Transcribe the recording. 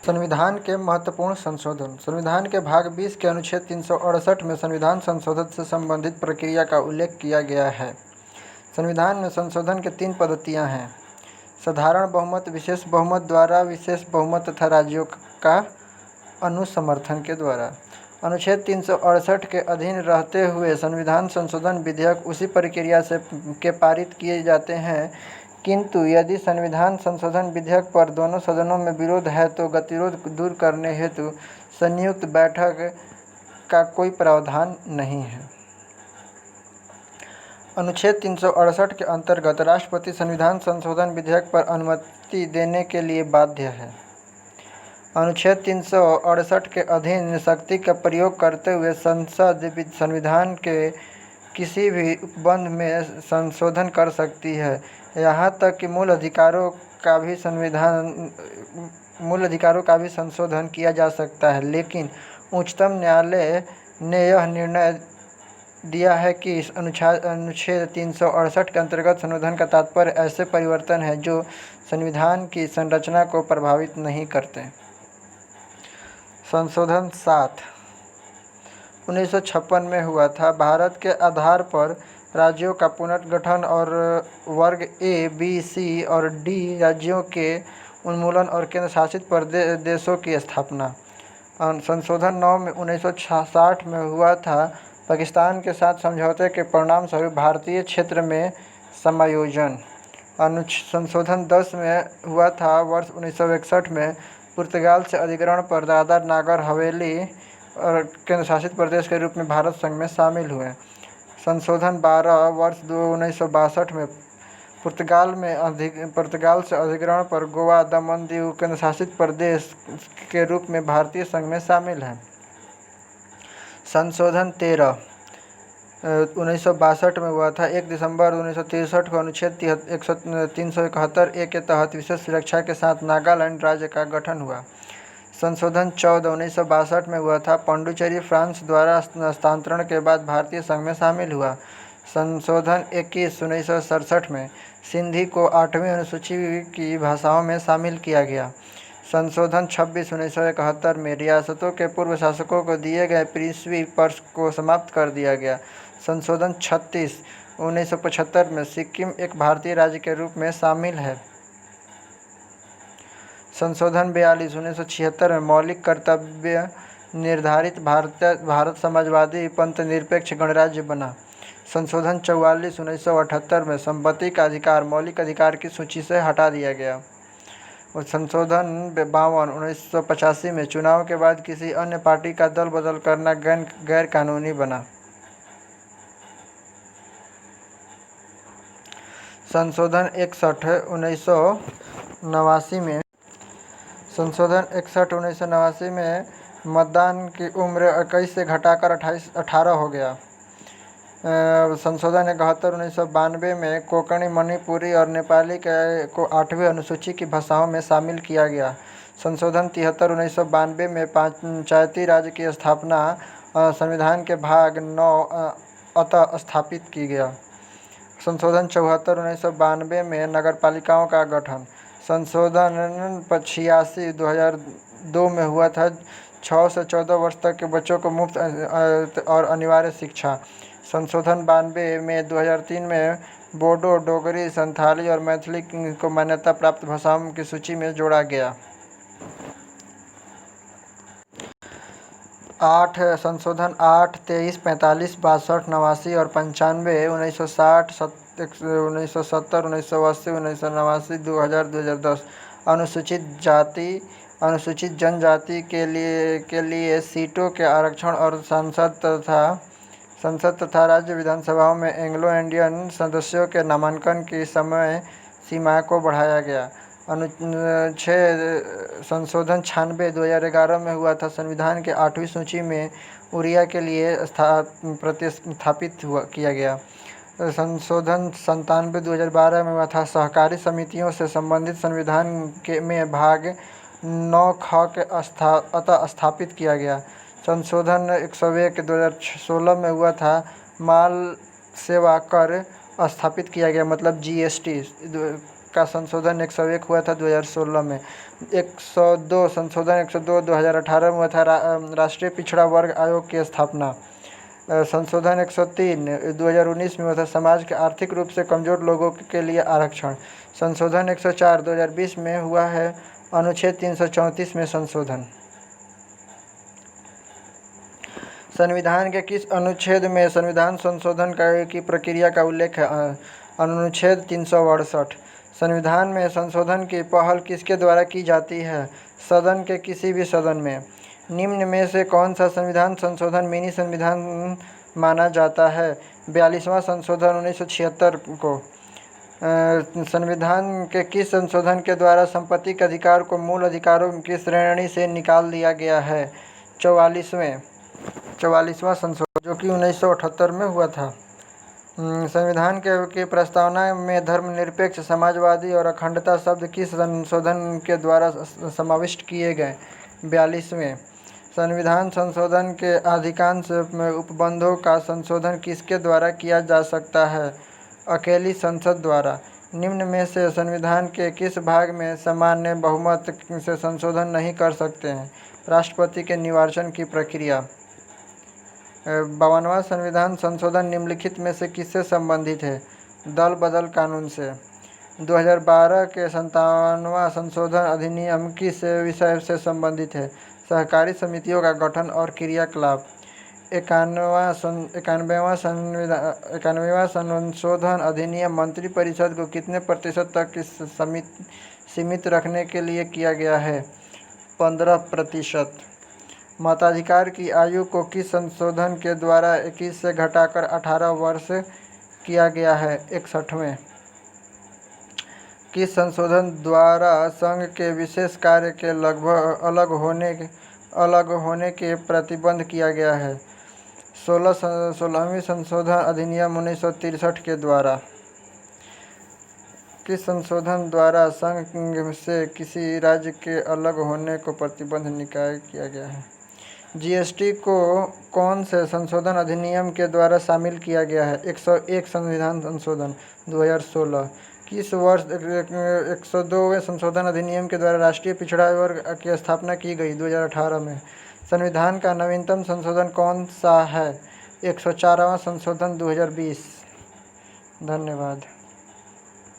संविधान के महत्वपूर्ण संशोधन। संविधान के भाग 20 के अनुच्छेद 368 में संविधान संशोधन से संबंधित प्रक्रिया का उल्लेख किया गया है। संविधान में संशोधन के 3 पद्धतियां हैं: साधारण बहुमत, विशेष बहुमत द्वारा, विशेष बहुमत तथा राज्यों का अनुसमर्थन के द्वारा। अनुच्छेद 368 के अधीन रहते हुए संविधान संशोधन विधेयक उसी प्रक्रिया से के पारित किए जाते हैं, किंतु यदि संविधान संशोधन विधेयक पर दोनों सदनों में विरोध है तो गतिरोध दूर करने हेतु संयुक्त बैठक का कोई प्रावधान नहीं है। अनुच्छेद 368 के अंतर्गत राष्ट्रपति संविधान संशोधन विधेयक पर अनुमति देने के लिए बाध्य है। अनुच्छेद 368 के अधीन शक्ति का प्रयोग करते हुए संसद संविधान के किसी भी उपबंध में संशोधन कर सकती है, यहाँ तक कि मूल अधिकारों का भी संशोधन किया जा सकता है। लेकिन उच्चतम न्यायालय ने यह निर्णय दिया है कि इस अनुच्छेद 368 के अंतर्गत संशोधन का तात्पर्य ऐसे परिवर्तन है जो संविधान की संरचना को प्रभावित नहीं करते। संशोधन 7 1956 में हुआ था। भारत के आधार पर राज्यों का पुनर्गठन और वर्ग ए, बी, सी और डी राज्यों के उन्मूलन और केंद्र शासित प्रदेशों की स्थापना। संशोधन 9 में 1960 में हुआ था। पाकिस्तान के साथ समझौते के परिणामस्वरूप भारतीय क्षेत्र में समायोजन। संशोधन 10 में हुआ था। वर्ष 1961 में पुर्तगाल से अधिग्रहण पर दादरा नागर हवेली और केंद्र शासित प्रदेश के रूप में भारत संघ में शामिल हुए। संशोधन 12 वर्ष 1962 में पुर्तगाल से अधिग्रहण पर गोवा, दमन दीव केंद्र शासित प्रदेश के रूप में भारतीय संघ में शामिल है। संशोधन 13 1962 में हुआ था। 1 दिसंबर 1963 को अनुच्छेद 371 के तहत विशेष सुरक्षा के साथ नागालैंड राज्य का गठन हुआ। संशोधन 14 1962 में हुआ था। पुडुचेरी फ्रांस द्वारा हस्तांतरण के बाद भारतीय संघ में शामिल हुआ। संशोधन 21 1967 में सिंधी को 8वीं अनुसूची की भाषाओं में शामिल किया गया। संशोधन 26 1971 में रियासतों के पूर्व शासकों को दिए गए प्रिंसवी पर्स को समाप्त कर दिया गया। संशोधन 36 1975 में सिक्किम एक भारतीय राज्य के रूप में शामिल है। संशोधन 42 1976 में मौलिक कर्तव्य निर्धारित भारत समाजवादी पंथ निरपेक्ष गणराज्य बना। संशोधन 44 1978 में संपत्ति का अधिकार मौलिक अधिकार की सूची से हटा दिया गया। और संशोधन 52 1985 में चुनाव के बाद किसी अन्य पार्टी का दल बदल करना गैर कानूनी बना। संशोधन 61 1989 में मतदान की उम्र 21 से घटाकर 18 हो गया। संशोधन 71 1992 में कोंकणी, मणिपुरी और नेपाली को 8वीं अनुसूची की भाषाओं में शामिल किया गया। संशोधन 73 1992 में पंचायती राज की स्थापना संविधान के भाग 9 अतः स्थापित की गया। संशोधन 74 1992 में नगरपालिकाओं का गठन। संशोधन 86 2002 में हुआ था। 6 से 14 वर्ष तक के बच्चों को मुफ्त और अनिवार्य शिक्षा। संशोधन 92 में 2003 में बोडो, डोगरी, संथाली और मैथिली को मान्यता प्राप्त भाषाओं की सूची में जोड़ा गया। 8 संशोधन 8 23 45 62 89 और 95 1960 1970 1980 1989 2000 2010 अनुसूचित जनजाति के लिए सीटों के आरक्षण और संसद तथा राज्य विधानसभाओं में एंग्लो इंडियन सदस्यों के नामांकन की समय सीमा को बढ़ाया गया। अनुच्छेद संशोधन 96 2011 में हुआ था। संविधान के 8वीं सूची में उड़िया के लिए प्रतिस्थापित किया गया। संशोधन 97 2012 में हुआ था। सहकारी समितियों से संबंधित संविधान में भाग 9 ख के अतः स्थापित किया गया। संशोधन 101 2016 में हुआ था। माल सेवा कर स्थापित किया गया, मतलब GST का संशोधन 101 हुआ था 2016 में। 102 संशोधन 102 2018 में हुआ था। राष्ट्रीय पिछड़ा वर्ग आयोग की स्थापना। संशोधन 103 2019 में हुआ था। समाज के आर्थिक रूप से कमज़ोर लोगों के लिए आरक्षण। संशोधन 104 2020 में हुआ है। अनुच्छेद 334 में संशोधन। संविधान के किस अनुच्छेद में संविधान संशोधन की प्रक्रिया का उल्लेख है? अनुच्छेद 368। संविधान में संशोधन की पहल किसके द्वारा की जाती है? सदन के किसी भी सदन में। निम्न में से कौन सा संविधान संशोधन मिनी संविधान माना जाता है? 42वां संशोधन 1976 को। संविधान के किस संशोधन के द्वारा संपत्ति के अधिकार को मूल अधिकारों की श्रेणी से निकाल दिया गया है? 44वां संशोधन, जो कि 1978 में हुआ था। संविधान के प्रस्तावना में धर्मनिरपेक्ष, समाजवादी और अखंडता शब्द किस संशोधन के द्वारा समाविष्ट किए गए? 42वें। संविधान संशोधन के अधिकांश उपबंधों का संशोधन किसके द्वारा किया जा सकता है? अकेली संसद द्वारा। निम्न में से संविधान के किस भाग में सामान्य बहुमत से संशोधन नहीं कर सकते हैं? राष्ट्रपति के निर्वाचन की प्रक्रिया। 52वां संविधान संशोधन निम्नलिखित में से किससे संबंधित है? दल बदल कानून से। 2012 के 57वां संशोधन अधिनियम किस विषय से संबंधित है? सहकारी समितियों का गठन और क्रियाकलाप। 91वां संशोधन अधिनियम मंत्रिपरिषद को कितने प्रतिशत तक सीमित रखने के लिए किया गया है? 15%। मताधिकार की आयु को किस संशोधन के द्वारा 21 से घटाकर 18 वर्ष किया गया है? 61वें। किस संशोधन द्वारा संघ के विशेष कार्य के लगभग अलग होने के प्रतिबंध किया गया है? 16वीं संशोधन अधिनियम 1963 के द्वारा। किस संशोधन द्वारा संघ से किसी राज्य के अलग होने को प्रतिबंध निकाय किया गया है? जीएसटी को कौन से संशोधन अधिनियम के द्वारा शामिल किया गया है? 101 संविधान संशोधन 2016। किस वर्ष 102वें संशोधन अधिनियम के द्वारा राष्ट्रीय पिछड़ा वर्ग की स्थापना की गई? 2018 में। संविधान का नवीनतम संशोधन कौन सा है? 104वां संशोधन 2020। धन्यवाद।